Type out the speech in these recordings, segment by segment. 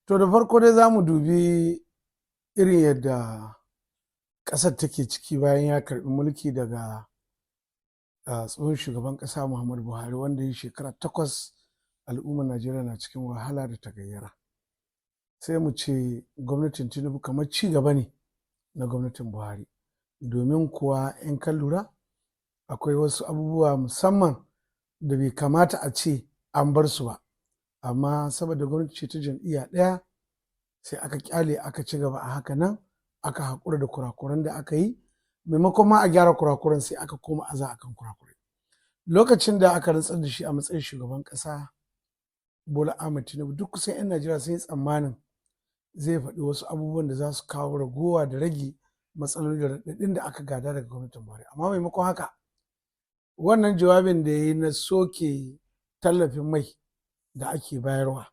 To da farko dai za mu dubi irin yadda ƙasar take ciki bayan ya karɓi mulki daga tsohon shugaban ƙasa Muhammadu Buhari, wanda ya shekara 8 al'ummar Najeriya na cikin wahala da tagayyara. Sai mu ce gwamnatin Tinubu kamar ci gaba ne na gwamnatin Buhari, domin kuwa in ka lura akwai wasu abubuwa musamman da bai kamata a ce an bar su ba, amma saboda gwamnati ce ta jam'iyya ɗaya sai aka kyale aka ci gaba a haka nan, aka haƙura da kurakuran da aka yi, maimakon ma a gyara kurakuran sai aka koma aza akan kurakurai. Lokacin da aka rantsar da shi a matsayin shugaban ƙasa Bola Ahmed Tinubu, duk kusan 'yan Najeriya sun yi tsammanin zai faɗi wasu abubuwan da za su kawo ragowa da rage matsaloli da raɗaɗin da aka gada daga gwamnatin Buhari. Amma maimakon haka, wannan jawabin da ya yi na soke tallafin mai da ake bayarwa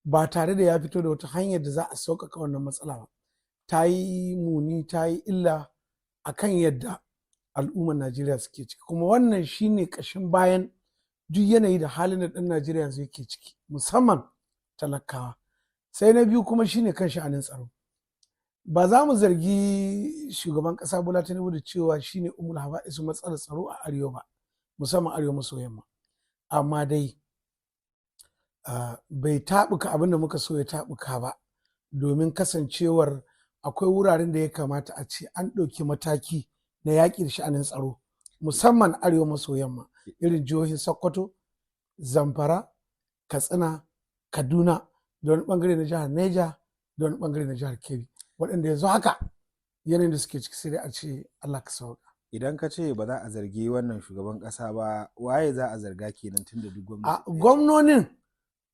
ba tare da ya fito da wata hanyar da za a sauƙaƙa wannan matsala ba, ta yi muni, ta yi illa a kan yadda al'ummar Najeriya suke ciki, kuma wannan shine ƙashin bayan duk yanayi da halin da ɗan Najeriya yanzu yake ciki, musamman talakawa. Sai na biyu kuma shine kan sha'anin tsaro. Ba za mu zargi shugaban ƙasa Bola Tinubu da cewa shine umul haba'isu matsalar tsaro a Arewa ba, musamman Arewa maso yamma, amma dai bai taɓuka abin da muka so ya taɓuka ba, domin kasancewar akwai wuraren da ya kamata a ce an ɗauki mataki na yaƙi da sha'anin tsaro, musamman Arewa maso yamma, irin jihohin Sokoto, Zamfara, Katsina, Kaduna, da wani ɓangare na jihar Neja, da wani ɓangare na jihar Kebbi, waɗanda yanzu haka yanayin da suke ciki sai dai a ce Allah ka sauka. Idan ka ce ba za a zargi wannan shugaban ƙasa ba, waye za a zarga kenan tun da duk gwamnati? Gwamnonin,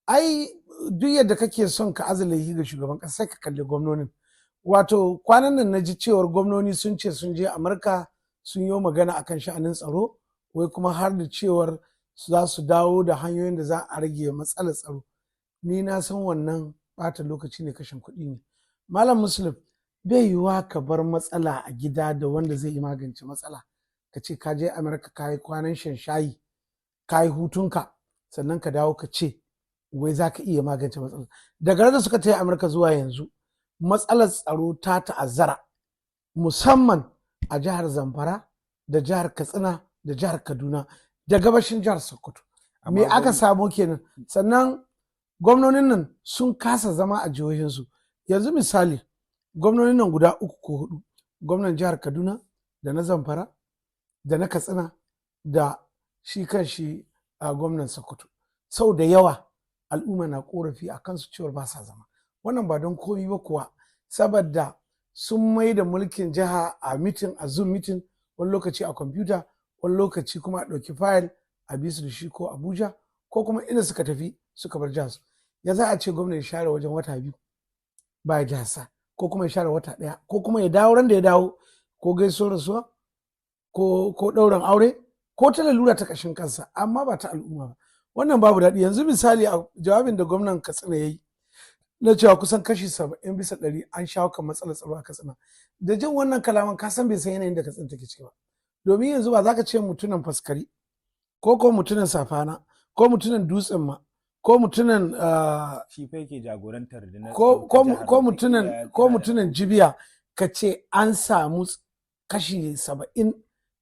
ai duk yadda kake son ka azalahi ga shugaban ƙasa sai ka kalli gwamnonin. Wato kwanan nan na ji cewar gwamnoni sun ce sun je Amurka sun yi magana akan sha'anin tsaro, wai kuma har da cewar za su dawo da hanyoyin da za a rage matsalar tsaro. Ni na san wannan ɓata lokaci ne, kashin kuɗi ne. Malam Muslim, bai yiwuwa ka bar matsala a gida da wanda zai yi magance matsala, ka ce ka je Amurka ka yi kwanan shan shayi, ka yi hutunka, sannan ka dawo ka ce wai za ka iya magance matsala. Daga da suka tafi Amurka zuwa yanzu, matsalar tsaro ta ta'azzara, musamman a jihar Zamfara da jihar Katsina da jihar Kaduna da gabashin jihar Sokoto. Me aka samu kenan? Sannan gwamnonin nan sun kasa zama a jihohinsu. Yanzu misali, gwamnonin nan guda 3 ko 4, gwamnan jihar Kaduna da na Zamfara da na Katsina da shi kan shi a gwamnan Sokoto, sau da yawa al'umma na korafi a kansu cewar ba sa zama. Wannan ba don komi ba kuwa, saboda sun mai da mulkin jiha a mitin, a zoom mitin, wani lokaci a kwamfuta, wani lokaci kuma a ɗauki fayil a bisu da shi ko Abuja, ko kuma inda suka tafi suka bar jihar su. Ya za a ce gwamna ya share wajen wata 2 ba ya jihar sa, ko kuma ya share wata 1, ko kuma ya dawo ran da ya dawo, ko gaisuwar rasuwa, ko ɗaurin aure, ko ta lalura ta ƙashin kansa, amma ba ta al'umma ba. Wannan babu daɗi. Yanzu misali a jawabin da gwamnan Katsina ya yi na cewa kusan kashi 70% an shawo kan matsalar tsaro a Katsina, da jin wannan kalaman ka san bai san yanayin da Katsina take ciki ba. Domin yanzu ba za ka ce mutunan Faskari, ko mutunan Safana, ko mutunan Dutsen ma, ko mutunan shi fa yake jagorantar da ko mutunan Jibiya ka ce an samu kashi 70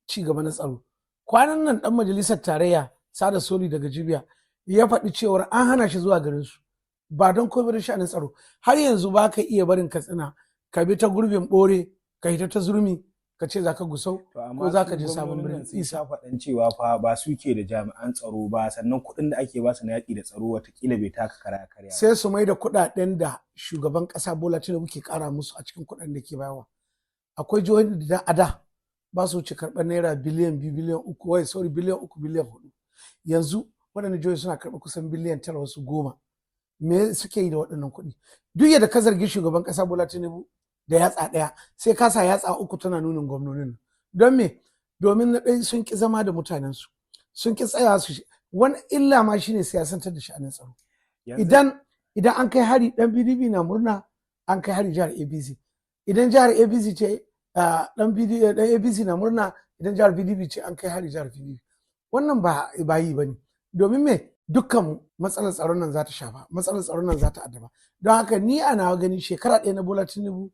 ci gaba na tsaro. Kwanan nan dan majalisar tarayya Sada Soli daga Jibiya ya faɗi cewar an hana shi zuwa garin su, ba don komai da sha'anin tsaro. Har yanzu ba ka iya barin Katsina ka bi ta gurbin Bore ka hita ta Zurmi ka ce za ka Gusau ko za ka je Sabon Birni. Isa faɗan cewa fa ba su ke da jami'an tsaro ba, sannan kuɗin da ake ba su na yaƙi da tsaro watakila bai taka kara karya. Sai su mai da kuɗaɗen da shugaban ƙasa Bola Tinubu ke ƙara musu a cikin kuɗin da ke bayarwa. Akwai jihohin da a da ba su wuce karɓar naira biliyan 2, biliyan 3, biliyan 3, biliyan 4. Yanzu waɗannan jihohi suna karɓar kusan biliyan 9, wasu 10. Me suke yi da waɗannan kuɗi? Duk yadda ka zargi shugaban ƙasa Bola Tinubu da yatsa ɗaya, sai ka sa yatsa 3 tana nunin gwamnonin. Don me? Domin na ɗaya sun ki zama da mutanensu, sun ki tsaya su. Wani illa ma shine siyasantar da sha'anin tsaro. Idan an kai hari ɗan PDP na murna an kai hari jihar APC. Idan jihar APC ce ɗan APC na murna idan jihar PDP ce an kai hari jihar PDP. Wannan ba yi ba ne. Domin me? dukkan matsalar tsaron nan za ta shafa, matsalar tsaron nan za ta addaba. Don haka ni a nawa gani shekara ɗaya na Bola Tinubu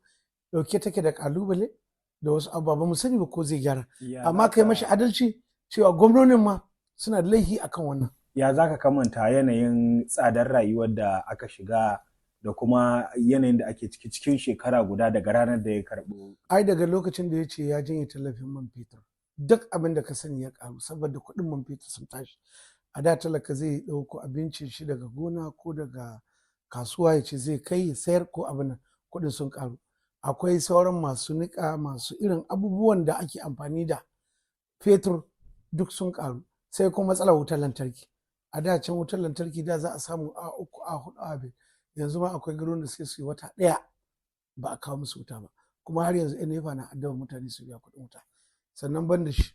dauke take da kalubale da wasu abubuwa ba mu sani ba ko zai gyara. Amma kai mashi adalci cewa gwamnonin ma suna da laifi akan wannan. Ya za ka kamanta yanayin tsadar rayuwar da aka shiga da kuma yanayin da ake ciki cikin shekara guda daga ranar da ya karɓo? Ai daga lokacin da ya ce ya janye tallafin man fetur duk abin da ka sani ya karu saboda kuɗin man fetur sun tashi. A da talaka zai ɗauko abincin shi daga gona ko daga kasuwa ya ce zai kai ya sayar ko abin nan, kuɗin sun karu. Akwai sauran masu niƙa masu irin abubuwan da ake amfani da fetur duk sun karu. Sai kuma matsalar wutar lantarki. A da can wutar lantarki da za a samu a 3 a 4 a 5, yanzu ma akwai garuruwan da sai su yi wata ɗaya ba a kawo musu wuta ba, kuma har yanzu NEPA na addaba mutane su biya kuɗin wuta. Sannan ban da shi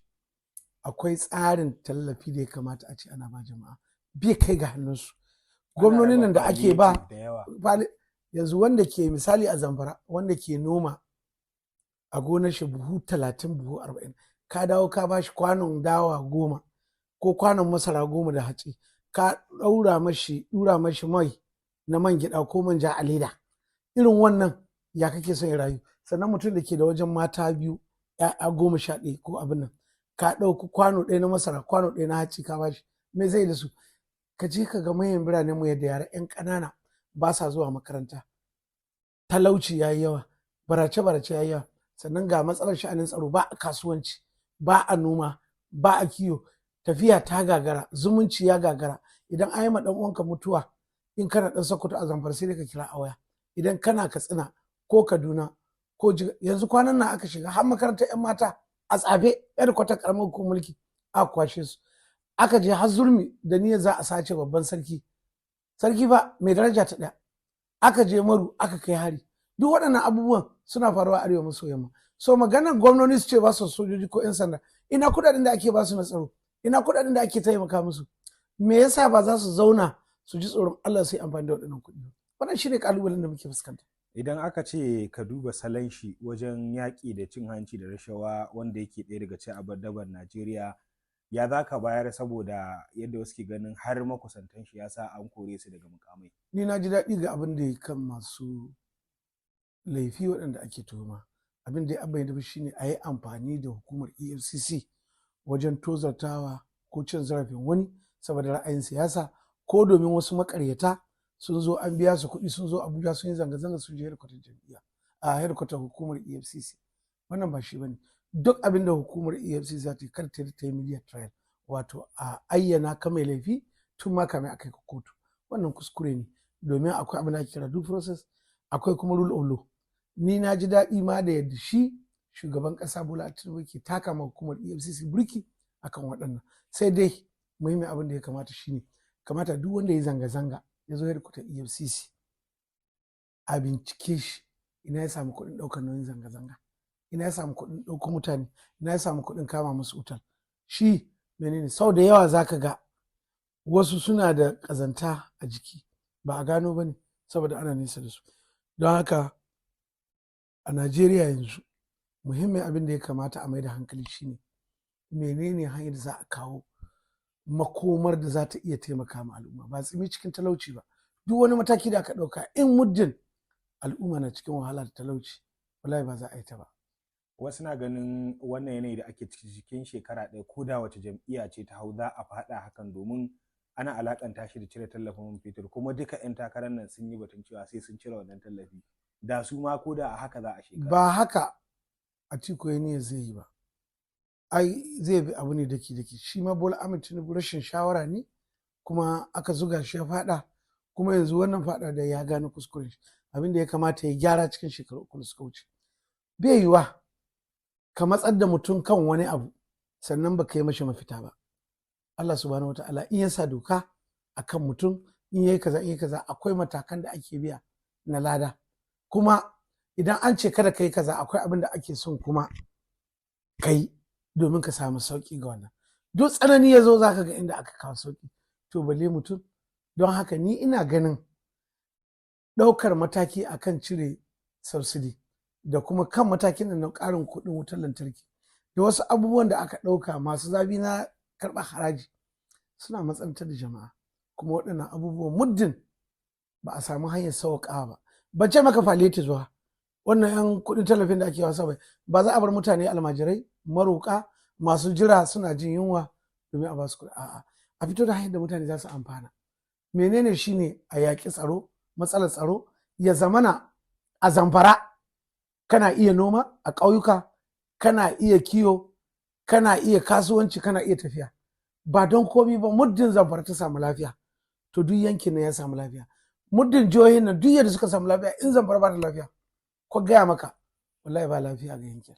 akwai tsarin tallafi da ya kamata a ce ana ba jama'a bai kai ga hannunsu. Gwamnonin nan da ake ba yanzu wanda ke misali a Zamfara wanda ke noma a gonar shi buhu 30 buhu 40 ka dawo ka bashi kwanon dawa 10 ko kwanon masara 10 da hatsi ka dura mashi mai na man gyaɗa ko manja a leda. Irin wannan ya kake son ya rayu? Sannan mutum da ke da wajen mata 2 'ya'ya 11 ko abin nan ka ɗauki kwano ɗaya na masara kwano ɗaya na hatsi ka bashi, me zai da su? Ka je ka ga manyan biranen mu yadda yara 'yan ƙanana ba sa zuwa makaranta, talauci ya yi yawa, barace-barace ya yi yawa. Sannan ga matsalar sha'anin tsaro, ba a kasuwanci, ba a noma, ba a kiwo, tafiya ta gagara, zumunci ya gagara. Idan an yi ma ɗan uwanka mutuwa in kana ɗan Sokoto a Zamfara sai dai ka kira a waya. Idan kana Katsina ko Kaduna ko yanzu kwanan nan aka shiga har makarantar 'yan mata a tsafe yar kwata karamar ko mulki aka kwashe su aka je har Zurmi da niyyar za a sace babban sarki ba mai daraja ta ɗaya, aka je Maru aka kai hari. Duk waɗannan abubuwan suna faruwa arewa maso yamma. So maganar gwamnoni su ce ba su sojoji ko 'yan sanda, ina kuɗaɗen da ake ba su na tsaro, ina kuɗaɗen da ake taimaka musu? Me yasa ba za su zauna su ji tsoron Allah sai amfani da waɗannan kuɗi? Wannan shine kalubalen da muke fuskanta. Idan aka ce ka duba salon shi wajen yaƙi da cin hanci da rashawa wanda yake ɗaya daga cikin abadaban Najeriya, ya za ka bayar saboda yadda wasu ke ganin har makusantan shi ya sa an kore su daga mukamai? Ni na ji daɗi ga abin da ya kan masu laifi waɗanda ake tuhuma. Abin da ya bayyana da shi ne a yi amfani da hukumar EFCC wajen tozartawa ko cin zarafin wani saboda ra'ayin siyasa ko domin wasu makaryata sun zo an biya su kuɗi sun zo Abuja sun yi zanga-zanga sun je hedkwatar jam'iyya a hedkwatar hukumar EFCC. Wannan ba shi bane. Duk abin da hukumar EFCC za ta yi kar ta yi media trial, wato a ayyana ka mai laifi tun ma kamar a kai ka kotu. Wannan kuskure ne domin akwai abin da ake kira due process, akwai kuma rule of law. Ni na ji daɗi ma da yadda shi shugaban ƙasa Bola Tinubu ke taka ma hukumar EFCC burki akan waɗannan. Sai dai muhimmin abin da ya kamata shine kamata duk wanda ya zanga-zanga ya zo hedkwatar EFCC a bincike shi ina ya samu kuɗin ɗaukar nauyin zanga-zanga, ina ya samu kuɗin ɗaukar mutane, ina ya samu kuɗin kama musu wutar. Shi menene sau da yawa zaka ga wasu suna da ƙazanta a jiki ba a gano ba ne saboda ana nesa da su. Don haka a Najeriya yanzu muhimmin abin da ya kamata a mai da hankali shine menene hanyar da za a kawo makomar da za ta iya taimaka ma al'umma, ba tsimi cikin talauci ba. Duk wani mataki da aka ɗauka in muddin al'umma na cikin wahala da talauci wallahi ba za a yi ta ba. Wasu na ganin wannan yanayi da ake cikin shekara ɗaya ko da wace jam'iyya ce ta hau za a faɗa hakan domin ana alakanta shi da cire tallafin man fetur, kuma duka 'yan takarar nan sun yi batun cewa sai sun cire wannan tallafi. Da su ma ko da a haka za a shekara. Ba haka Atiku ya ne zai yi ba. Ai zai bi abu ne daki-daki. Shi ma Bola Ahmed Tinubu rashin shawara ne kuma aka zuga shi ya faɗa, kuma yanzu wannan faɗa da ya gano kuskuren shi. Abin da ya kamata ya gyara cikin shekaru 3 da suka wuce. Bai yiwa ka matsar da mutum kan wani abu sannan ba ka yi mashi mafita ba. Allah subhanahu wataala in ya sa doka akan mutum in yayi kaza akwai matakan da ake biya na lada, kuma idan an ce kada kai kaza akwai abin da ake son kuma kai domin ka samu sauki ga wannan. Duk tsanani ya zo zaka ga inda aka kawo sauki, to balle mutum. Don haka ni ina ganin ɗaukar mataki akan cire subsidy da kuma kan matakin na ƙarin kuɗin wutar lantarki da wasu abubuwan da aka ɗauka masu zafi na karɓar haraji suna matsantar da jama'a. kuma waɗannan abubuwan muddin ba a samu hanyar sauƙa ba. Ban ce maka faleti zuwa wannan 'yan kuɗin tallafin da ake wasa ba za a bar mutane almajirai maroƙa masu jira suna jin yunwa domin a ba su kuɗi. A'a, a fito da hanyar da mutane za su amfana. Menene shine a yaƙi tsaro, matsalar tsaro ya zamana a Zamfara kana iya noma, a ƙauyuka kana iya kiwo, kana iya kasuwanci, kana iya tafiya. Ba don komi ba, muddin Zamfara ta samu lafiya to duk yankin nan ya samu lafiya. Muddin jihohin nan duk yadda suka samu lafiya, in Zamfara ba ta lafiya ko gaya maka wallahi ba lafiya ga yankin.